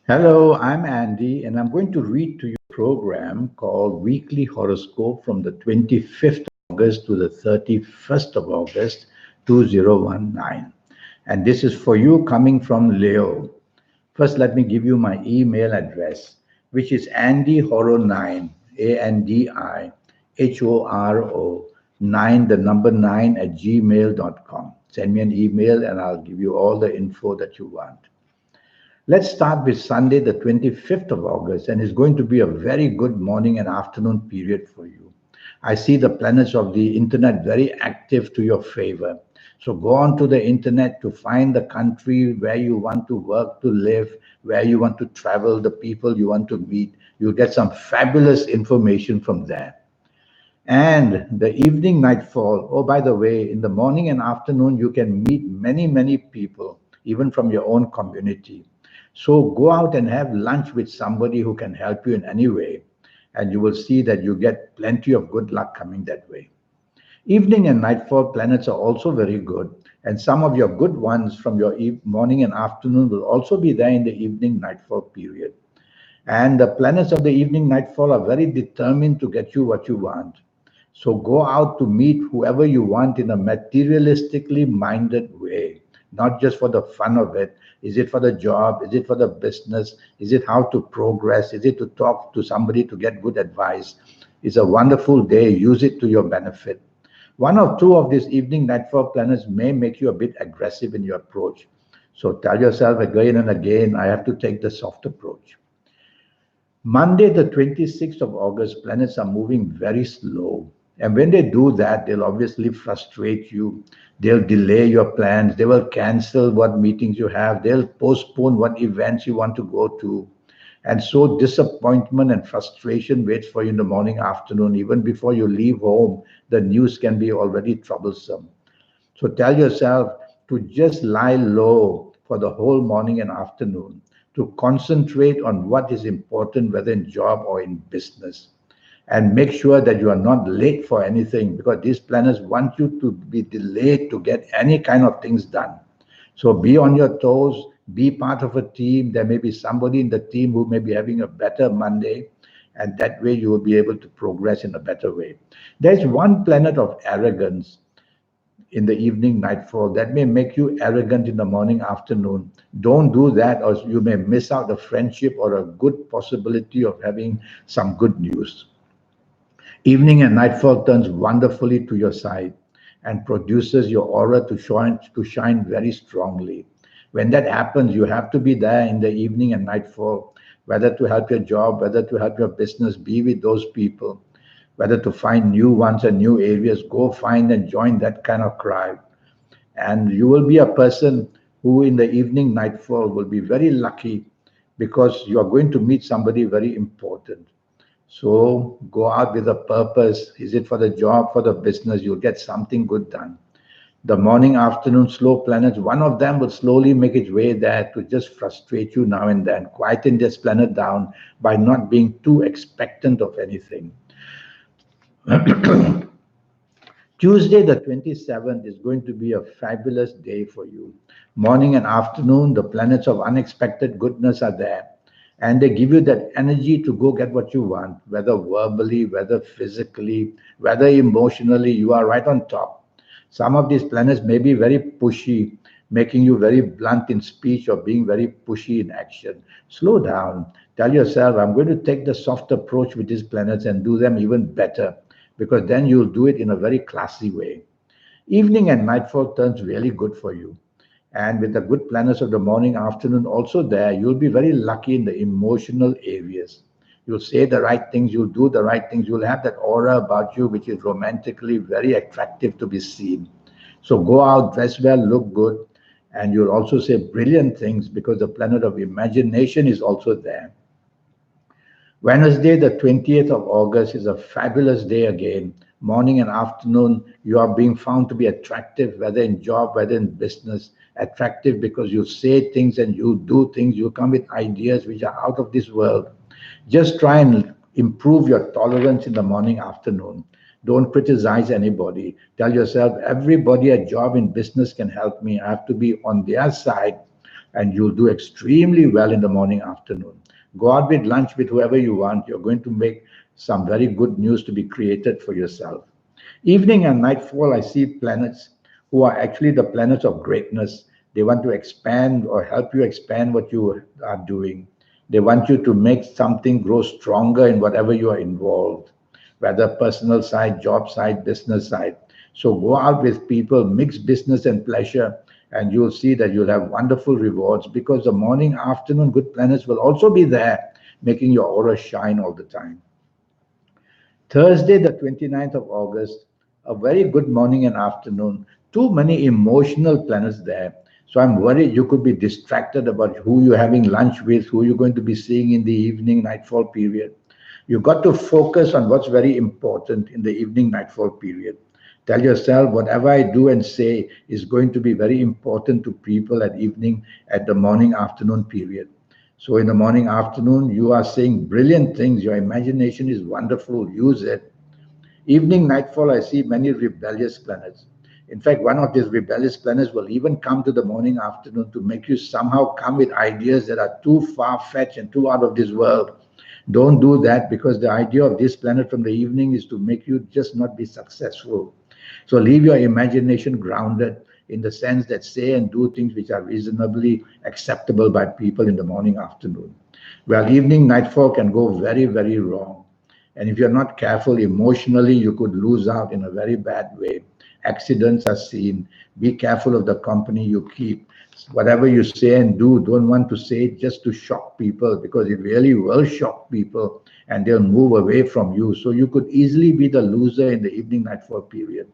Hello, I'm Andy, and I'm going to read to you a program called Weekly Horoscope from the 25th of August to the 31st of August 2019. And this is for you coming from Leo. First, let me give you my email address, which is andyhoro9, ANDIHORO 9, the number 9 at gmail.com. Send me an email and I'll give you all the info that you want. Let's start with Sunday, the 25th of August, and it's going to be a very good morning and afternoon period for you. I see the planets of the internet very active to your favor. So go on to the internet to find the country where you want to work, to live, where you want to travel, the people you want to meet. You'll get some fabulous information from there. And the evening nightfall, oh, by the way, in the morning and afternoon, you can meet many, many people, even from your own community. So go out and have lunch with somebody who can help you in any way. And you will see that you get plenty of good luck coming that way. Evening and nightfall planets are also very good. And some of your good ones from your morning and afternoon will also be there in the evening nightfall period. And the planets of the evening nightfall are very determined to get you what you want. So go out to meet whoever you want in a materialistically minded way, not just for the fun of it. Is it for the job? Is it for the business? Is it how to progress? Is it to talk to somebody to get good advice? It's a wonderful day. Use it to your benefit. One or two of these evening nightfall planets may make you a bit aggressive in your approach. So tell yourself again and again, I have to take the soft approach. Monday, the 26th of August, planets are moving very slow. And when they do that, they'll obviously frustrate you. They'll delay your plans. They will cancel what meetings you have. They'll postpone what events you want to go to. And so disappointment and frustration waits for you in the morning, afternoon. Even before you leave home, the news can be already troublesome. So tell yourself to just lie low for the whole morning and afternoon, to concentrate on what is important, whether in job or in business. And make sure that you are not late for anything because these planners want you to be delayed to get any kind of things done. So be on your toes, be part of a team. There may be somebody in the team who may be having a better Monday, and that way you will be able to progress in a better way. There's one planet of arrogance in the evening nightfall that may make you arrogant in the morning afternoon. Don't do that or you may miss out a friendship or a good possibility of having some good news. Evening and nightfall turns wonderfully to your side and produces your aura to shine very strongly. When that happens, you have to be there in the evening and nightfall, whether to help your job, whether to help your business, be with those people, whether to find new ones and new areas, go find and join that kind of crowd. And you will be a person who in the evening nightfall will be very lucky because you are going to meet somebody very important. So go out with a purpose. Is it for the job, for the business? You'll get something good done. The morning, afternoon, slow planets, one of them will slowly make its way there to just frustrate you now and then. Quieten this planet down by not being too expectant of anything. Tuesday, the 27th, is going to be a fabulous day for you. Morning and afternoon, the planets of unexpected goodness are there. And they give you that energy to go get what you want, whether verbally, whether physically, whether emotionally, you are right on top. Some of these planets may be very pushy, making you very blunt in speech or being very pushy in action. Slow down. Tell yourself, I'm going to take the soft approach with these planets and do them even better because then you'll do it in a very classy way. Evening and nightfall turns really good for you. And with the good planets of the morning, afternoon also there, you'll be very lucky in the emotional areas. You'll say the right things, you'll do the right things, you'll have that aura about you which is romantically very attractive to be seen. So go out, dress well, look good, and you'll also say brilliant things because the planet of imagination is also there. Wednesday, the 20th of August, is a fabulous day again. Morning and afternoon, you are being found to be attractive, whether in job, whether in business. Attractive because you say things and you do things, you come with ideas which are out of this world. Just try and improve your tolerance in the morning, afternoon. Don't criticize anybody. Tell yourself, everybody at job in business can help me. I have to be on their side and you'll do extremely well in the morning, afternoon. Go out with lunch with whoever you want. You're going to make some very good news to be created for yourself. Evening and nightfall, I see planets who are actually the planets of greatness. They want to expand or help you expand what you are doing. They want you to make something grow stronger in whatever you are involved, whether personal side, job side, business side. So go out with people, mix business and pleasure, and you'll see that you'll have wonderful rewards because the morning, afternoon, good planets will also be there, making your aura shine all the time. Thursday, the 29th of August, a very good morning and afternoon. Too many emotional planets there. So I'm worried you could be distracted about who you're having lunch with, who you're going to be seeing in the evening nightfall period. You've got to focus on what's very important in the evening nightfall period. Tell yourself whatever I do and say is going to be very important to people at evening, at the morning, afternoon period. So in the morning, afternoon, you are saying brilliant things. Your imagination is wonderful. Use it. Evening, nightfall, I see many rebellious planets. In fact, one of these rebellious planets will even come to the morning, afternoon to make you somehow come with ideas that are too far-fetched and too out of this world. Don't do that because the idea of this planet from the evening is to make you just not be successful. So leave your imagination grounded in the sense that say and do things which are reasonably acceptable by people in the morning, afternoon. Well, evening, nightfall can go very, very wrong. And if you're not careful emotionally, you could lose out in a very bad way. Accidents are seen. Be careful of the company you keep. Whatever you say and do, don't want to say it just to shock people because it really will shock people and they'll move away from you. So you could easily be the loser in the evening nightfall period.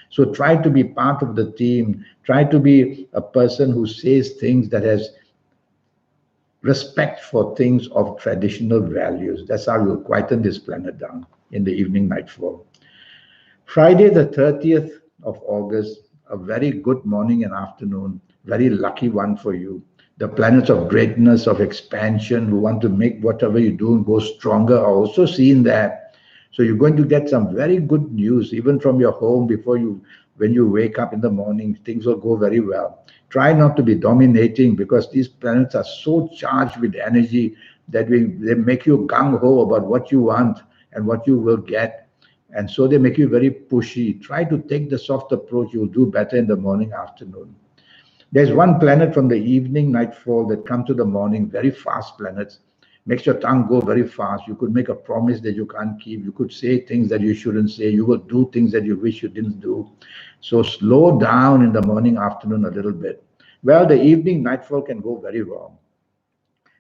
So try to be part of the team. Try to be a person who says things that has respect for things of traditional values. That's how you'll quieten this planet down in the evening nightfall. Friday, the 30th of August, a very good morning and afternoon, very lucky one for you. The planets of greatness, of expansion, who want to make whatever you do go stronger, are also seen there. So you're going to get some very good news, even from your home before you, when you wake up in the morning, things will go very well. Try not to be dominating because these planets are so charged with energy that they make you gung-ho about what you want and what you will get. And so they make you very pushy. Try to take the soft approach. You'll do better in the morning, afternoon. There's one planet from the evening, nightfall that come to the morning, very fast planets. Makes your tongue go very fast. You could make a promise that you can't keep. You could say things that you shouldn't say. You will do things that you wish you didn't do. So slow down in the morning, afternoon a little bit. Well, the evening, nightfall can go very wrong.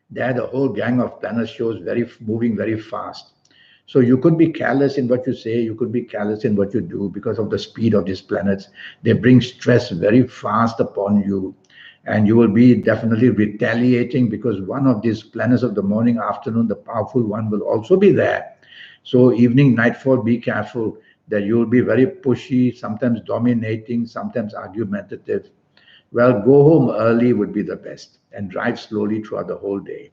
There, the whole gang of planets shows moving very fast. So you could be careless in what you say, you could be careless in what you do because of the speed of these planets. They bring stress very fast upon you, and you will be definitely retaliating because one of these planets of the morning, afternoon, the powerful one, will also be there. So evening, nightfall, be careful that you will be very pushy, sometimes dominating, sometimes argumentative. Well, go home early would be the best and drive slowly throughout the whole day.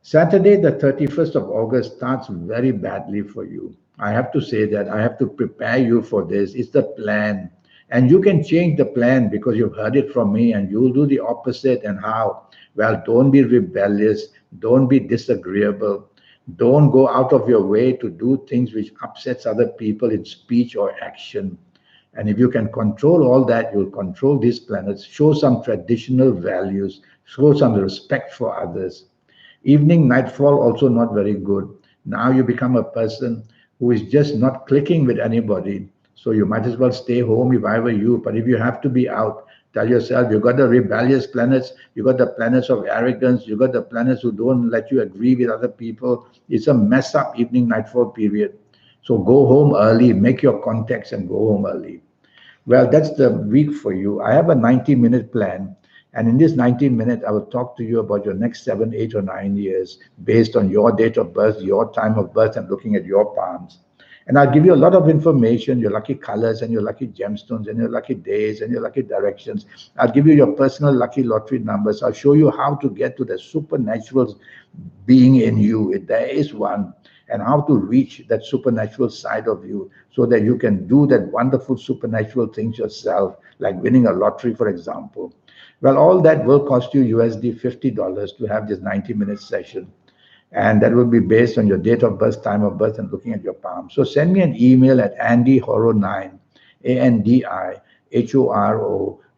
Saturday, the 31st of August, starts very badly for you. I have to say that I have to prepare you for this. It's the plan. And you can change the plan because you've heard it from me and you'll do the opposite. And how? Well, don't be rebellious. Don't be disagreeable. Don't go out of your way to do things which upsets other people in speech or action. And if you can control all that, you'll control these planets, show some traditional values, show some respect for others. Evening, nightfall, also not very good. Now you become a person who is just not clicking with anybody. So you might as well stay home if I were you. But if you have to be out, tell yourself you got the rebellious planets, you got the planets of arrogance, you got the planets who don't let you agree with other people. It's a mess up evening, nightfall period. So go home early, make your contacts and go home early. Well, that's the week for you. I have a 90-minute plan. And in this 19 minutes, I will talk to you about your next 7, 8, or 9 years based on your date of birth, your time of birth, and looking at your palms. And I'll give you a lot of information, your lucky colors and your lucky gemstones and your lucky days and your lucky directions. I'll give you your personal lucky lottery numbers. I'll show you how to get to the supernatural being in you, if there is one, and how to reach that supernatural side of you so that you can do that wonderful supernatural things yourself, like winning a lottery, for example. Well, all that will cost you USD $50 to have this 90-minute session. And that will be based on your date of birth, time of birth, and looking at your palm. So send me an email at andyhoro9, ANDIHORO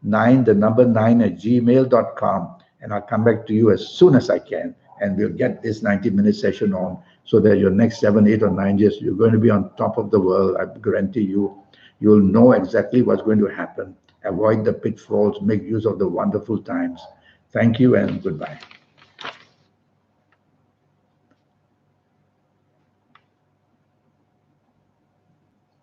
9, the number 9 at gmail.com. And I'll come back to you as soon as I can. And we'll get this 90-minute session on so that your next 7, 8, or 9 years, you're going to be on top of the world. I guarantee you, you'll know exactly what's going to happen. Avoid the pitfalls, make use of the wonderful times. Thank you and goodbye.